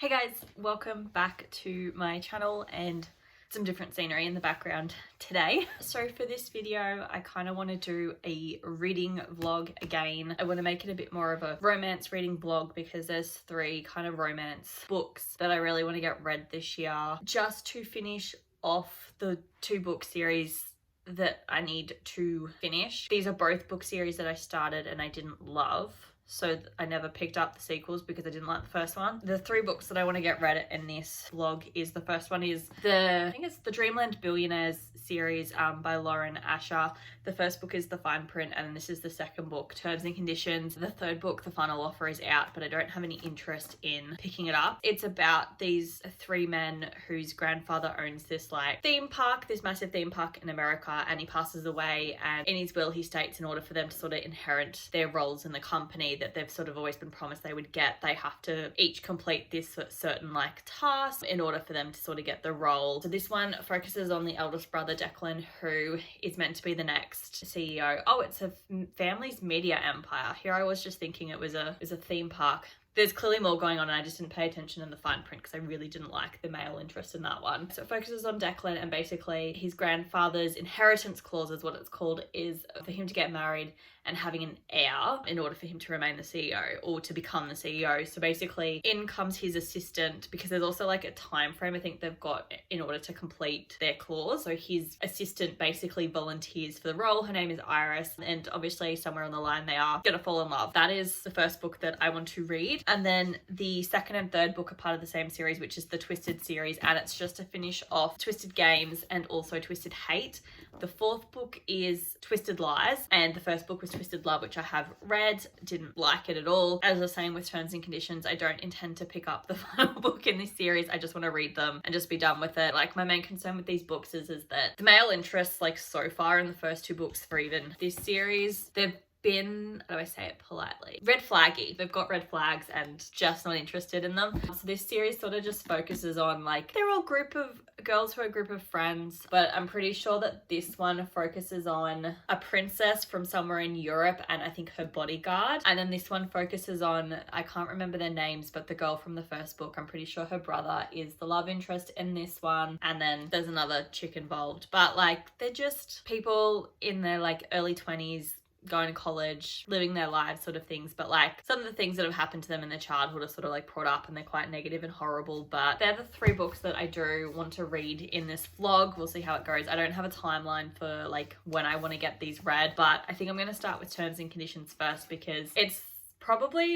Hey guys, welcome back to my channel and some different scenery in the background today. So for this video, I kind of want to do a reading vlog again. I want to make it a bit more of a romance reading vlog because there's 3 kind of romance books that I really want to get read this year, just to finish off the 2 book series that I need to finish. These are both book series that I started and I didn't love. So I never picked up the sequels because I didn't like the first one. The 3 books that I want to get read in this vlog is, the first one is I think it's the Dreamland Billionaires series by Lauren Asher. The first book is The Fine Print, and this is the second book, Terms and Conditions. The third book, The Final Offer, is out, but I don't have any interest in picking it up. It's about these 3 men whose grandfather owns this like theme park, this massive theme park in America, and he passes away, and in his will he states in order for them to sort of inherit their roles in the company that they've sort of always been promised they would get, they have to each complete this certain like task in order for them to sort of get the role. So this one focuses on the eldest brother Declan, who is meant to be the next CEO. Oh, it's a family's media empire. Here I was just thinking it was a theme park. There's clearly more going on and I just didn't pay attention in the fine print because I really didn't like the male interest in that one. So it focuses on Declan, and basically his grandfather's inheritance clause is what it's called, is for him to get married and having an heir in order for him to remain the CEO or to become the CEO. So basically in comes his assistant, because there's also like a time frame I think they've got in order to complete their clause. So his assistant basically volunteers for the role. Her name is Iris, and obviously somewhere on the line they are gonna fall in love. That is the first book that I want to read. And then the second and third book are part of the same series, which is the Twisted series, and it's just to finish off Twisted Games and also Twisted Hate. The fourth book is Twisted Lies, and the first book was Twisted Love, which I have read, didn't like it at all. As I was saying with Terms and Conditions, I don't intend to pick up the final book in this series. I just want to read them and just be done with it. Like, my main concern with these books is that the male interests, like so far in the first 2 books for even this series, they've been, how do I say it politely, red flaggy. They've got red flags and just not interested in them. So this series sort of just focuses on like, they're all group of girls who are a group of friends, but I'm pretty sure that this one focuses on a princess from somewhere in Europe and I think her bodyguard. And then this one focuses on, I can't remember their names, but the girl from the first book, I'm pretty sure her brother is the love interest in this one. And then there's another chick involved, but like, they're just people in their like early 20s, going to college, living their lives sort of things. But like, some of the things that have happened to them in their childhood are sort of like brought up and they're quite negative and horrible. But they're the 3 books that I do want to read in this vlog. We'll see how it goes. I don't have a timeline for like when I want to get these read, but I think I'm going to start with Terms and Conditions first because it's probably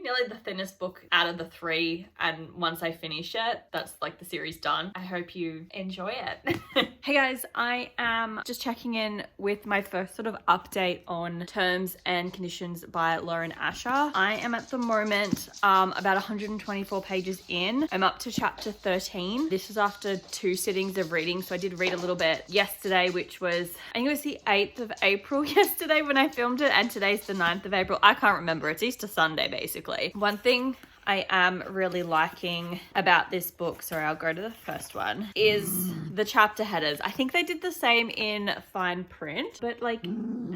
nearly the thinnest book out of the 3, and once I finish it, that's like the series done. I hope you enjoy it. Hey guys, I am just checking in with my first sort of update on Terms and Conditions by Lauren Asher. I am at the moment about 124 pages in. I'm up to chapter 13. This is after 2 sittings of reading, so I did read a little bit yesterday, which was, I think it was the 8th of April yesterday when I filmed it, and today's the 9th of April. I can't remember. It's Easter Sunday basically. One thing I am really liking about this book, sorry, I'll go to the first one, is the chapter headers. I think they did the same in fine print, but like,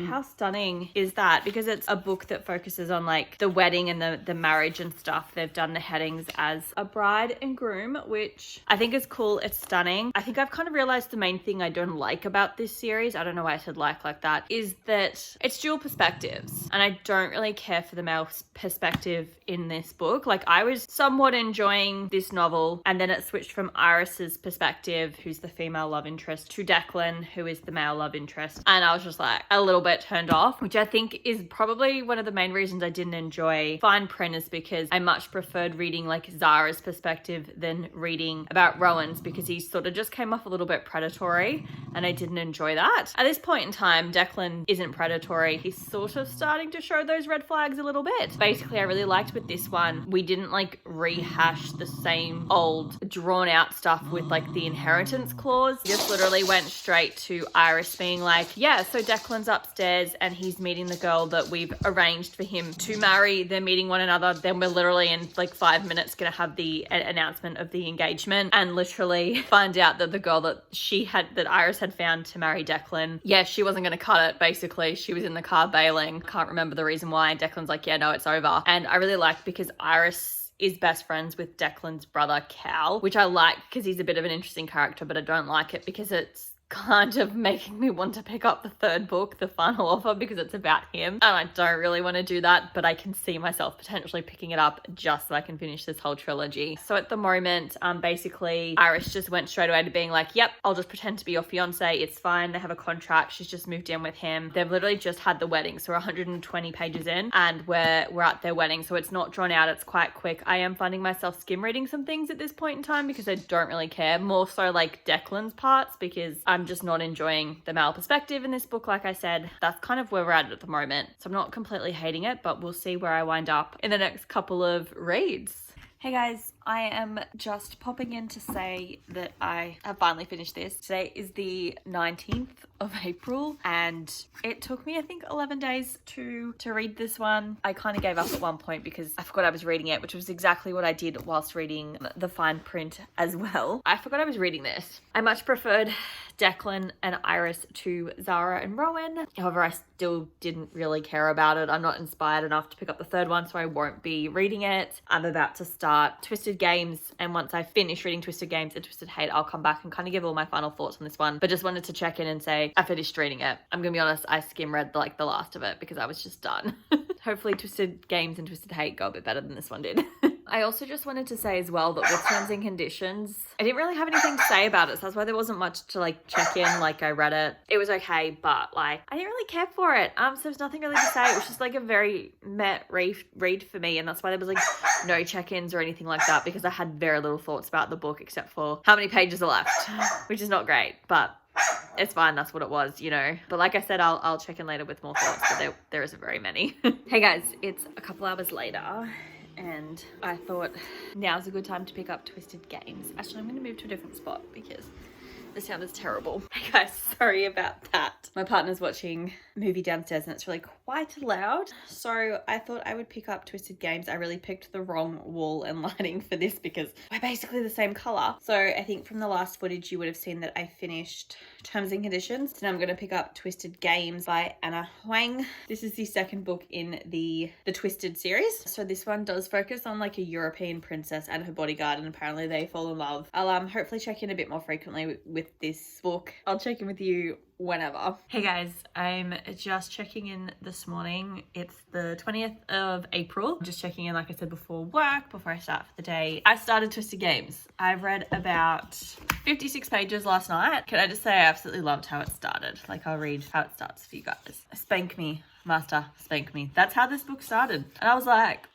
how stunning is that? Because it's a book that focuses on like the wedding and the marriage and stuff. They've done the headings as a bride and groom, which I think is cool. It's stunning. I think I've kind of realized the main thing I don't like about this series, I don't know why I said like that, is that it's dual perspectives, and I don't really care for the male perspective in this book. Like, I was somewhat enjoying this novel, and then it switched from Iris's perspective, who's the female love interest, to Declan, who is the male love interest, and I was just like a little bit turned off, which I think is probably one of the main reasons I didn't enjoy fine print, is because I much preferred reading like Zara's perspective than reading about Rowan's, because he sort of just came off a little bit predatory and I didn't enjoy that. At this point in time, Declan isn't predatory. He's sort of starting to show those red flags a little bit. Basically, I really liked with this one, we didn't like rehash the same old drawn out stuff with like the inheritance clause. We just literally went straight to Iris being like, yeah, so Declan's upstairs and he's meeting the girl that we've arranged for him to marry. They're meeting one another. Then we're literally in like 5 minutes gonna have the announcement of the engagement, and literally find out that the girl that Iris had found to marry Declan, yeah, she wasn't gonna cut it. Basically, she was in the car bailing. Can't remember the reason why. And Declan's like, yeah, no, it's over. And I really liked, because Iris is best friends with Declan's brother Cal, which I like because he's a bit of an interesting character, but I don't like it because it's kind of making me want to pick up the third book, The Final Offer, because it's about him, and I don't really want to do that, but I can see myself potentially picking it up just so I can finish this whole trilogy. So at the moment, basically Iris just went straight away to being like, yep, I'll just pretend to be your fiance, it's fine, they have a contract, she's just moved in with him. They've literally just had the wedding, so we're 120 pages in and we're at their wedding, so it's not drawn out, it's quite quick. I am finding myself skim reading some things at this point in time because I don't really care, more so like Declan's parts, because I'm just not enjoying the male perspective in this book. Like I said, that's kind of where we're at the moment. So I'm not completely hating it, but we'll see where I wind up in the next couple of reads. Hey guys, I am just popping in to say that I have finally finished this. Today is the 19th of April and it took me I think 11 days to read this one. I kind of gave up at one point because I forgot I was reading it, which was exactly what I did whilst reading the fine print as well. I forgot I was reading this. I much preferred Declan and Iris to Zara and Rowan. However, I still didn't really care about it. I'm not inspired enough to pick up the third one, so I won't be reading it. I'm about to start Twisted Games, and once I finish reading Twisted Games and Twisted Hate, I'll come back and kind of give all my final thoughts on this one. But just wanted to check in and say I finished reading it. I'm gonna be honest, I skim read like the last of it because I was just done. Hopefully Twisted Games and Twisted Hate go a bit better than this one did. I also just wanted to say as well that with terms and conditions, I didn't really have anything to say about it, so that's why there wasn't much to like check in. Like I read it, it was okay, but like I didn't really care for it. So there's nothing really to say. It was just like a very meh read for me, and that's why there was like no check-ins or anything like that, because I had very little thoughts about the book except for how many pages are left, which is not great, but it's fine, that's what it was, you know. But like I said, I'll check in later with more thoughts, but there isn't very many. Hey guys, it's a couple hours later and I thought now's a good time to pick up Twisted Games. Actually, I'm going to move to a different spot because the sound is terrible. Hey guys, sorry about that. My partner's watching a movie downstairs and it's really quite loud. So I thought I would pick up Twisted Games. I really picked the wrong wall and lighting for this because we're basically the same color. So I think from the last footage you would have seen that I finished Terms and Conditions. So now I'm going to pick up Twisted Games by Anna Huang. This is the second book in the Twisted series. So this one does focus on like a European princess and her bodyguard, and apparently they fall in love. I'll hopefully check in a bit more frequently with this book. I'll check in with you whenever. Hey guys, I'm just checking in this morning. It's the 20th of April. I'm just checking in, like I said, before work, before I start for the day. I started Twisted Games. I've read about 56 pages last night. Can I just say I absolutely loved how it started? Like, I'll read how it starts for you guys. Spank me, master, spank me. That's how this book started. And I was like,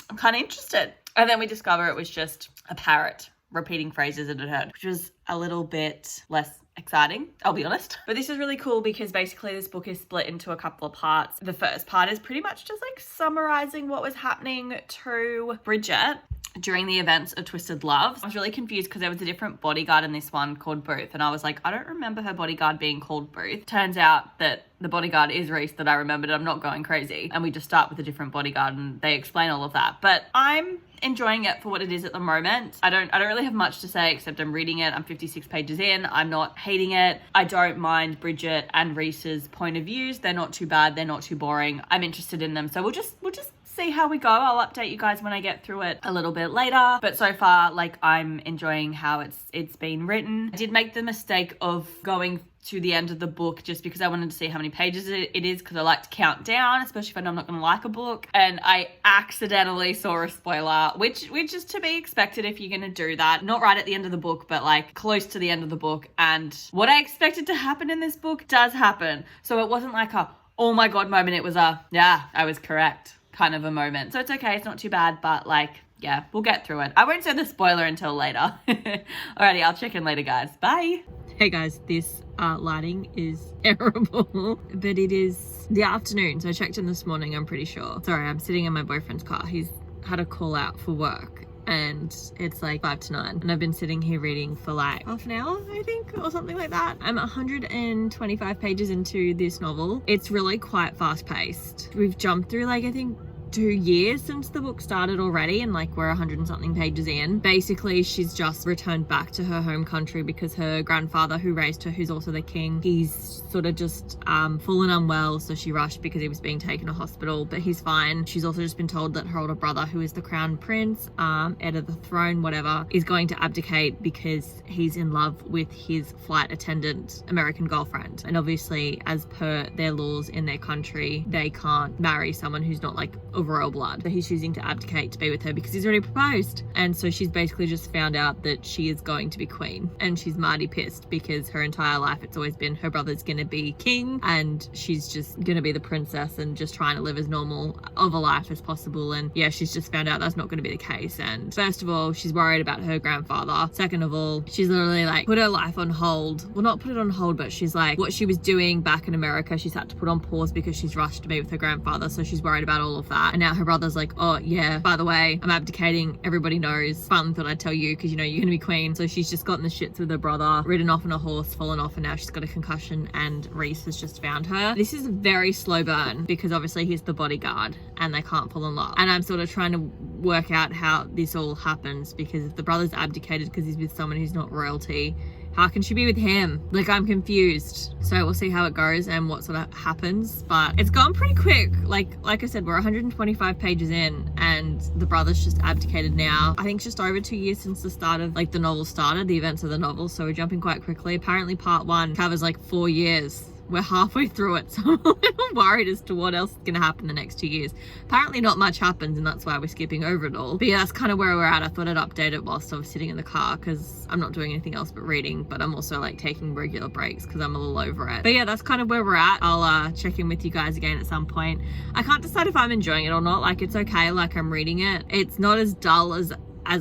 I'm kind of interested. And then we discover it was just a parrot repeating phrases it had heard, which was a little bit less exciting, I'll be honest. But this is really cool because basically this book is split into a couple of parts. The first part is pretty much just like summarizing what was happening to Bridget during the events of Twisted Love. I was really confused because there was a different bodyguard in this one called Booth, and I was like, I don't remember her bodyguard being called Booth. Turns out that the bodyguard is Reese that I remembered. I'm not going crazy. And we just start with a different bodyguard and they explain all of that. But I'm enjoying it for what it is at the moment. I don't really have much to say except I'm reading it. I'm 56 pages in. I'm not hating it. I don't mind Bridget and Reese's point of views. They're not too bad. They're not too boring. I'm interested in them. So we'll just see how we go. I'll update you guys when I get through it a little bit later. But so far, like, I'm enjoying how it's been written. I did make the mistake of going to the end of the book just because I wanted to see how many pages it is, because I like to count down, especially if I know I'm not going to like a book. And I accidentally saw a spoiler, which is to be expected if you're going to do that. Not right at the end of the book, but like close to the end of the book. And what I expected to happen in this book does happen. So it wasn't like a, oh my God moment. It was a, yeah, I was correct kind of a moment. So it's okay. It's not too bad, but like, yeah, we'll get through it. I won't say the spoiler until later. Alrighty, I'll check in later, guys. Bye. Hey guys, this lighting is terrible, but it is the afternoon. So I checked in this morning, I'm pretty sure. Sorry, I'm sitting in my boyfriend's car. He's had a call out for work and it's like 5 to 9. And I've been sitting here reading for like half an hour, I think, or something like that. I'm 125 pages into this novel. It's really quite fast paced. We've jumped through like, I think 2 years since the book started already, and like we're 100 and something pages in. Basically, she's just returned back to her home country because her grandfather who raised her, who's also the king, he's sort of just fallen unwell, so she rushed because he was being taken to hospital, but he's fine. She's also just been told that her older brother, who is the crown prince, heir of the throne, whatever, is going to abdicate because he's in love with his flight attendant American girlfriend. And obviously, as per their laws in their country, they can't marry someone who's not like of royal blood. So he's choosing to abdicate to be with her because he's already proposed. And so she's basically just found out that she is going to be queen, and she's mighty pissed because her entire life it's always been her brother's gonna be king and she's just gonna be the princess and just trying to live as normal of a life as possible. And yeah, she's just found out that's not going to be the case. And first of all, she's worried about her grandfather. Second of all, she's literally like put her life on hold. Well, not put it on hold, but she's like what she was doing back in America, she's had to put on pause because she's rushed to be with her grandfather. So she's worried about all of that. And now her brother's like, oh yeah, by the way, I'm abdicating. Everybody knows. Finally thought I'd tell you because you know you're going to be queen. So she's just gotten the shits with her brother, ridden off on a horse, fallen off, and now she's got a concussion and Rhys has just found her. This is a very slow burn because obviously he's the bodyguard and they can't fall in love. And I'm sort of trying to work out how this all happens, because if the brother's abdicated because he's with someone who's not royalty, how can she be with him? Like, I'm confused. So we'll see how it goes and what sort of happens. But it's gone pretty quick. Like I said, we're 125 pages in and the brother's just abdicated now. I think it's just over 2 years since the start of like the novel started, the events of the novel. So we're jumping quite quickly. Apparently part 1 covers like 4 years. We're halfway through it, so I'm a little worried as to what else is going to happen the next 2 years. Apparently not much happens, and that's why we're skipping over it all. But yeah, that's kind of where we're at. I thought I'd update it whilst I was sitting in the car because I'm not doing anything else but reading, but I'm also like taking regular breaks because I'm a little over it. But yeah, that's kind of where we're at. I'll check in with you guys again at some point. I can't decide if I'm enjoying it or not. Like, it's okay, like I'm reading it. It's not as dull as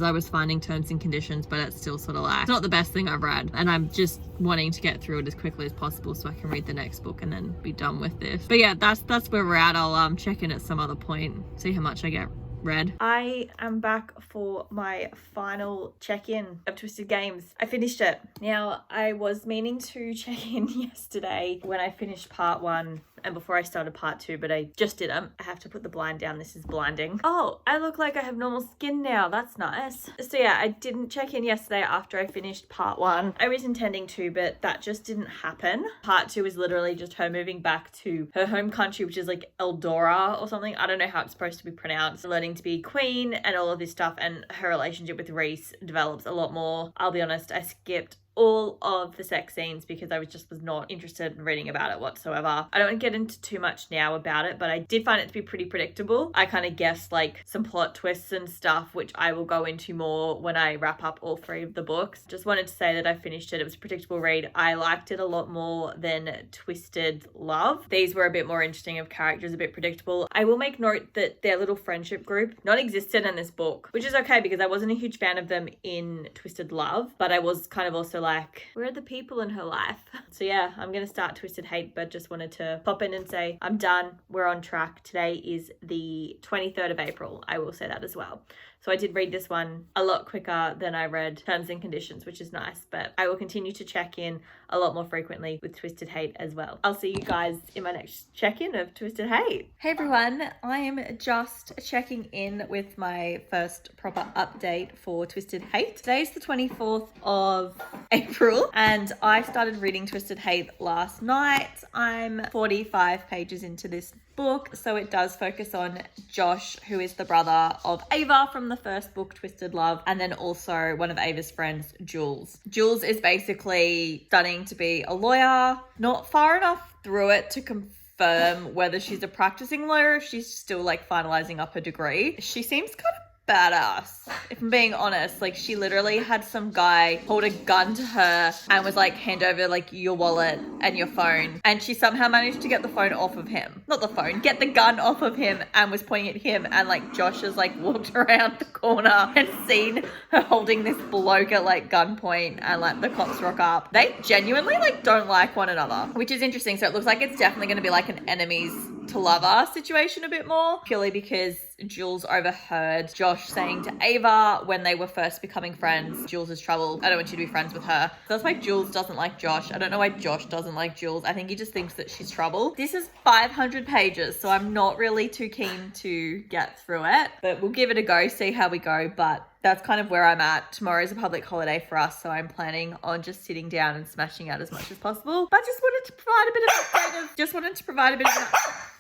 I was finding Terms and Conditions, but it's still sort of like, it's not the best thing I've read, and I'm just wanting to get through it as quickly as possible so I can read the next book and then be done with this. But yeah, that's where we're at. I'll check in at some other point, see how much I get read. I am back for my final check-in of Twisted Games. I finished it. Now, I was meaning to check in yesterday when I finished part 1 and before I started part 2, but I just didn't. I have to put the blind down. This is blinding. Oh, I look like I have normal skin now. That's nice. So yeah, I didn't check in yesterday after I finished part 1. I was intending to, but that just didn't happen. Part 2 is literally just her moving back to her home country, which is like Eldora or something. I don't know how it's supposed to be pronounced. Learning to be queen and all of this stuff, and her relationship with Rhys develops a lot more. I'll be honest, I skipped all of the sex scenes because I was not interested in reading about it whatsoever. I don't want to get into too much now about it, but I did find it to be pretty predictable. I kind of guessed like some plot twists and stuff, which I will go into more when I wrap up all 3 of the books. Just wanted to say that I finished it. It was a predictable read. I liked it a lot more than Twisted Love. These were a bit more interesting of characters, a bit predictable. I will make note that their little friendship group not existed in this book, which is okay because I wasn't a huge fan of them in Twisted Love, but I was kind of also like, where are the people in her life? So yeah, I'm gonna start Twisted Hate, but just wanted to pop in and say I'm done. We're on track. Today is the 23rd of April. I will say that as well. So I did read this one a lot quicker than I read Terms and Conditions, which is nice, but I will continue to check in a lot more frequently with Twisted Hate as well. I'll see you guys in my next check-in of Twisted Hate. Hey everyone, I am just checking in with my first proper update for Twisted Hate. Today's the 24th of April and I started reading Twisted Hate last night. I'm 45 pages into this book, so it does focus on Josh, who is the brother of Ava from the first book, Twisted Love, and then also one of Ava's friends, Jules. Jules is basically studying to be a lawyer, not far enough through it to confirm whether she's a practicing lawyer, if she's still like finalizing up her degree. She seems kind of badass, if I'm being honest. Like, she literally had some guy hold a gun to her and was like, hand over like your wallet and your phone, and she somehow managed to get the phone off of him, not the phone, get the gun off of him, and was pointing at him, and like Josh has like walked around the corner and seen her holding this bloke at like gunpoint, and like the cops rock up. They genuinely like don't like one another, which is interesting. So it looks like it's definitely going to be like an enemies to lover situation a bit more, purely because Jules overheard Josh saying to Ava when they were first becoming friends, Jules is trouble. I don't want you to be friends with her. So that's why Jules doesn't like Josh. I don't know why Josh doesn't like Jules. I think he just thinks that she's trouble. This is 500 pages, so I'm not really too keen to get through it, but we'll give it a go, see how we go. But that's kind of where I'm at. Tomorrow is a public holiday for us, so I'm planning on just sitting down and smashing out as much as possible. But just wanted to provide a bit of an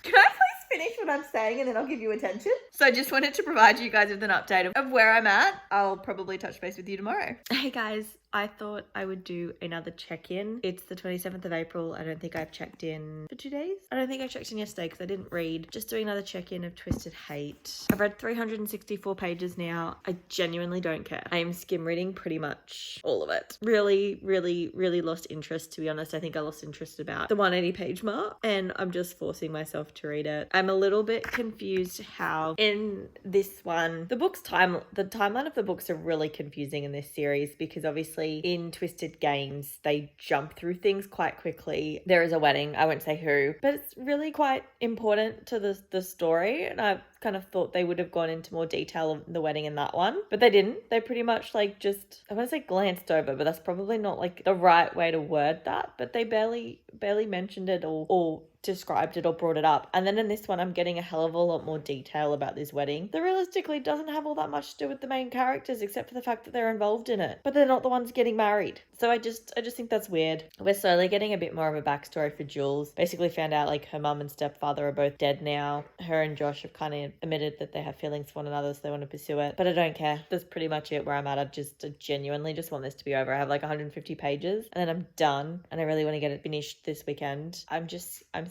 Can I please finish what I'm saying and then I'll give you attention? So I just wanted to provide you guys with an update of where I'm at. I'll probably touch base with you tomorrow. Hey guys, I thought I would do another check-in. It's the 27th of April. I don't think I've checked in for 2 days. I don't think I checked in yesterday because I didn't read. Just doing another check-in of Twisted Hate. I've read 364 pages now. I genuinely don't care. I am skim reading pretty much all of it. Really, really, really lost interest, to be honest. I think I lost interest about the 180 page mark and I'm just forcing myself to read it. I'm a little bit confused how in this one, the timeline of the books are really confusing in this series because obviously in Twisted Games, they jump through things quite quickly. There is a wedding, I won't say who, but it's really quite important to the story. And I kind of thought they would have gone into more detail of the wedding in that one, but they didn't. They pretty much like just, I want to say glanced over, but that's probably not like the right way to word that, but they barely mentioned it or described it or brought it up. And then in this one, I'm getting a hell of a lot more detail about this wedding that realistically doesn't have all that much to do with the main characters except for the fact that they're involved in it, but they're not the ones getting married. So I just think that's weird. We're slowly getting a bit more of a backstory for Jules. Basically found out like her mum and stepfather are both dead now. Her and Josh have kind of admitted that they have feelings for one another, so they want to pursue it, but I don't care. That's pretty much it where I'm at. I genuinely just want this to be over. I have like 150 pages and then I'm done, and I really want to get it finished this weekend. I'm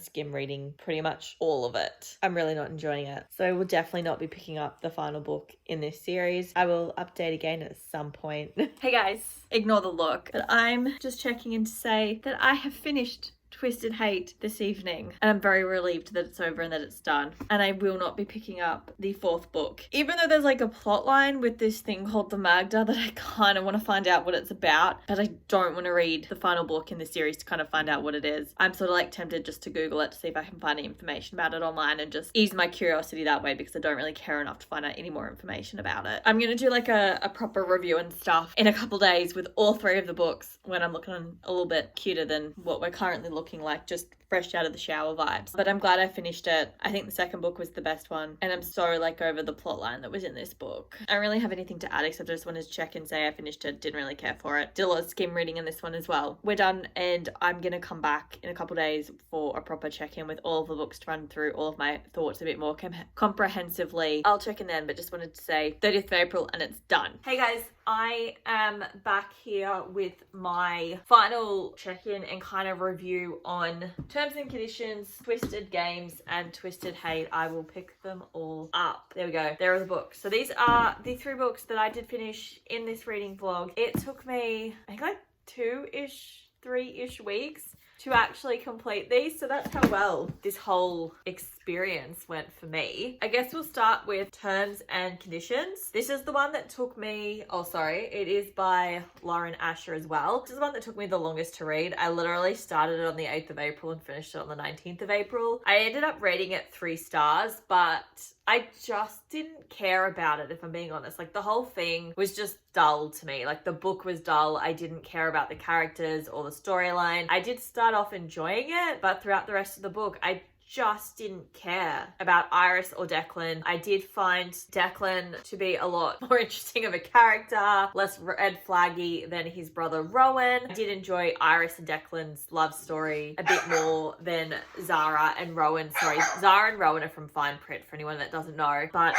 skim reading pretty much all of it. I'm really not enjoying it. So I will definitely not be picking up the final book in this series. I will update again at some point. Hey guys, ignore the look, but I'm just checking in to say that I have finished Twisted Hate this evening, and I'm very relieved that it's over and that it's done, and I will not be picking up the 4th book, even though there's like a plot line with this thing called the Magda that I kind of want to find out what it's about, but I don't want to read the final book in the series to kind of find out what it is. I'm sort of like tempted just to Google it to see if I can find any information about it online and just ease my curiosity that way, because I don't really care enough to find out any more information about it. I'm gonna do like a proper review and stuff in a couple days with all 3 of the books when I'm looking a little bit cuter than what we're currently looking like, just fresh out of the shower vibes. But I'm glad I finished it. I think the 2nd book was the best one, and I'm so like over the plot line that was in this book. I don't really have anything to add except I just wanted to check and say I finished it. Didn't really care for it. Did a lot of skim reading in this one as well. We're done, and I'm gonna come back in a couple days for a proper check-in with all of the books to run through all of my thoughts a bit more comprehensively. I'll check in then, but just wanted to say 30th of April and it's done. Hey guys, I am back here with my final check-in and kind of review on Terms and Conditions, Twisted Games, and Twisted Hate. I will pick them all up. There we go. There are the books. So these are the 3 books that I did finish in this reading vlog. It took me, I think like 3-ish weeks to actually complete these, so that's how well this whole experience went for me. I guess we'll start with Terms and Conditions. This is the one that took me, it is by Lauren Asher as well. This is the one that took me the longest to read. I literally started it on the 8th of April and finished it on the 19th of April. I ended up rating it 3 stars, but I just didn't care about it, if I'm being honest. Like, the whole thing was just dull to me. Like, the book was dull. I didn't care about the characters or the storyline. I did start off enjoying it, but throughout the rest of the book, I just didn't care about Iris or Declan. I did find Declan to be a lot more interesting of a character, less red flaggy than his brother Rowan. I did enjoy Iris and Declan's love story a bit more than Zara and Rowan. Sorry, Zara and Rowan are from Fine Print, for anyone that doesn't know. But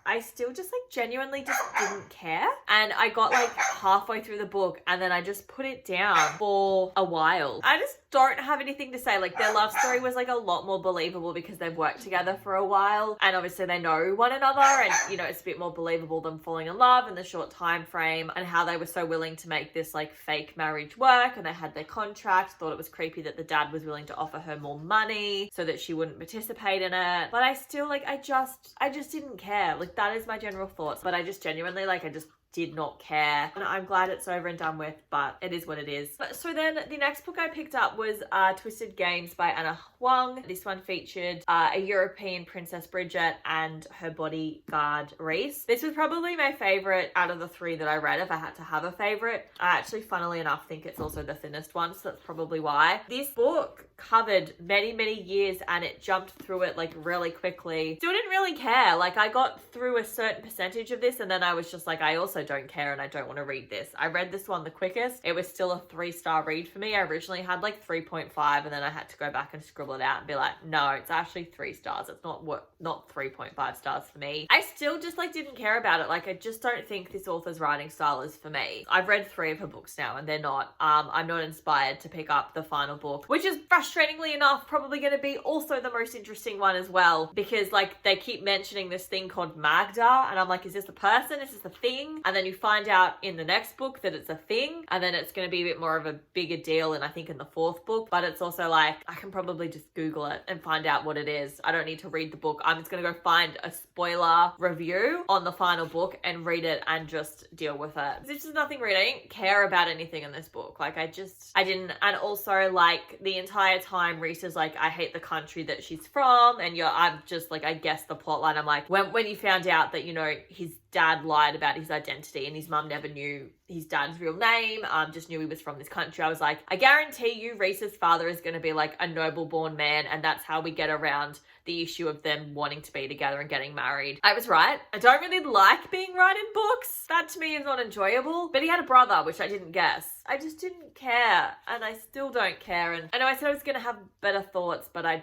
I still just like genuinely just didn't care. And I got like halfway through the book and then I just put it down for a while. I just don't have anything to say. Like, their love story was like a lot more believable because they've worked together for a while and obviously they know one another, and you know, it's a bit more believable than falling in love in the short time frame, and how they were so willing to make this like fake marriage work, and they had their contract. Thought it was creepy that the dad was willing to offer her more money so that she wouldn't participate in it. But I still like, I just didn't care. Like, that is my general thoughts, but I just genuinely like, I just did not care, and I'm glad it's over and done with, but it is what it is. So then the next book I picked up was Twisted Games by Anna Huang. This one one featured a European Princess Bridget and her bodyguard Reese. This was probably my favorite out of the three that I read if I had to have a favorite. I actually, funnily enough, think it's also the thinnest one, so that's probably why. This book covered many years and it jumped through it like really quickly. Still didn't really care. Like, I got through a certain percentage of this and then I was just like, I also don't care and I don't want to read this. I read this one the quickest. It was still a 3-star read for me. I originally had like 3.5 and then I had to go back and scribble it out and be like, no, it's actually 3 stars. It's not 3.5 stars for me. I still just like didn't care about it. Like, I just don't think this author's writing style is for me. I've read 3 of her books now and they're not. I'm not inspired to pick up the final book, which is frustratingly enough probably going to be also the most interesting one as well, because like they keep mentioning this thing called Magda and I'm like, is this a person? Is this a thing? And then you find out in the next book that it's a thing, and then it's going to be a bit more of a bigger deal and I think in the 4th book. But it's also like, I can probably just Google it and find out what it is. I don't need to read the book. I'm just going to go find a spoiler review on the final book and read it and just deal with it. This is nothing read. I didn't care about anything in this book. Like, I didn't. And also, like, the entire time Reese is like, I hate the country that she's from, and I'm just like, I guess the plot line, I'm like, when you found out that, you know, his dad lied about his identity and his mum never knew his dad's real name, just knew he was from this country, I was like, I guarantee you Reese's father is going to be like a noble born man and that's how we get around the issue of them wanting to be together and getting married. I was right. I don't really like being right in books. That to me is not enjoyable. But he had a brother, which I didn't guess. I just didn't care, and I still don't care. And I know I said I was going to have better thoughts, but I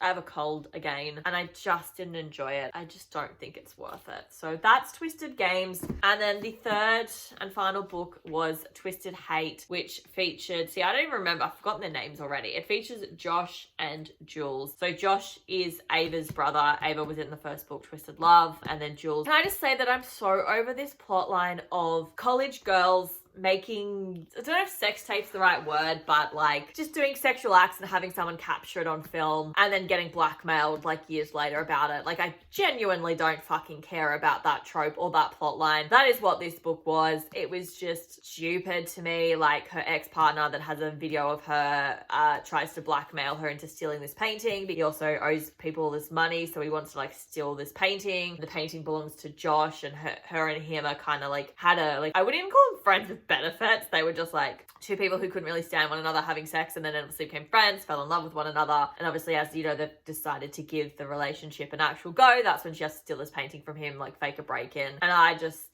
have a cold again and I just didn't enjoy it. I just don't think it's worth it. So that's Twisted Games. And then the 3rd and final book was Twisted Hate, which featured, I don't even remember, I've forgotten their names already. It features Josh and Jules. So Josh is Ava's brother. Ava was in the 1st book, Twisted Love, and then Jules. Can I just say that I'm so over this plotline of college girls making, I don't know if sex tape's the right word, but like just doing sexual acts and having someone capture it on film and then getting blackmailed like years later about it. Like, I genuinely don't fucking care about that trope or that plot line. That is what this book was. It was just stupid to me. Like, her ex-partner that has a video of her tries to blackmail her into stealing this painting, but he also owes people all this money, so he wants to like steal this painting. The painting belongs to Josh, and her and him are kind of like had a, like, I wouldn't even call them friends with benefits. They were just like 2 people who couldn't really stand one another having sex, and then obviously became friends, fell in love with one another, and obviously, as you know, they've decided to give the relationship an actual go. That's when she has to steal this painting from him, like fake a break-in. And I just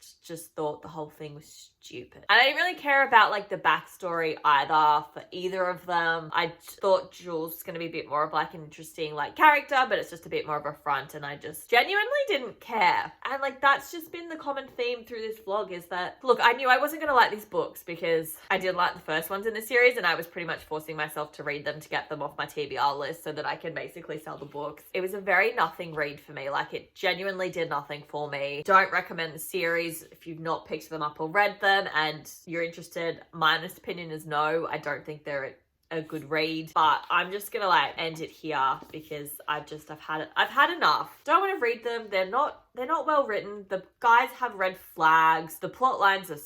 thought the whole thing was stupid. And I didn't really care about like the backstory either for either of them. I thought Jules was going to be a bit more of like an interesting like character, but it's just a bit more of a front, and I just genuinely didn't care. And like, that's just been the common theme through this vlog, is that, look, I knew I wasn't going to like these books because I didn't like the first ones in the series, and I was pretty much forcing myself to read them to get them off my TBR list so that I can basically sell the books. It was a very nothing read for me. Like, it genuinely did nothing for me. Don't recommend the series if you've not picked them up or read them and you're interested. My honest opinion is no. I don't think they're a good read, but I'm just gonna like end it here because I've had enough. Don't want to read them. They're not well written. The guys have red flags. The plot lines are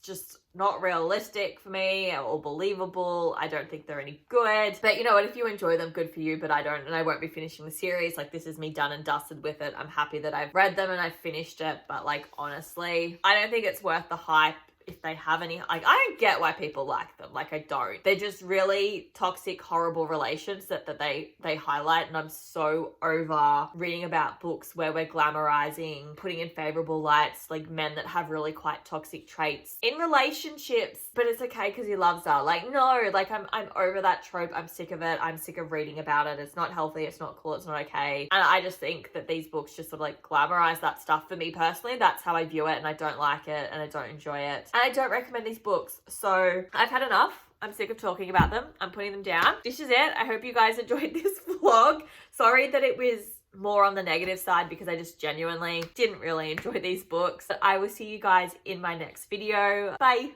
just not realistic for me or believable. I don't think they're any good. But you know what? If you enjoy them, good for you, but I don't, and I won't be finishing the series. Like, this is me done and dusted with it. I'm happy that I've read them and I've finished it, but like, honestly, I don't think it's worth the hype. If they have any, like, I don't get why people like them. Like, I don't. They're just really toxic, horrible relations that they highlight, and I'm so over reading about books where we're glamorizing, putting in favorable lights, like, men that have really quite toxic traits in relationships, but it's okay because he loves her. Like, no, like, I'm over that trope. I'm sick of it. I'm sick of reading about it. It's not healthy. It's not cool. It's not okay. And I just think that these books just sort of like glamorize that stuff for me personally. That's how I view it, and I don't like it, and I don't enjoy it. And I don't recommend these books. So I've had enough. I'm sick of talking about them. I'm putting them down. This is it. I hope you guys enjoyed this vlog. Sorry that it was more on the negative side because I just genuinely didn't really enjoy these books. But I will see you guys in my next video. Bye.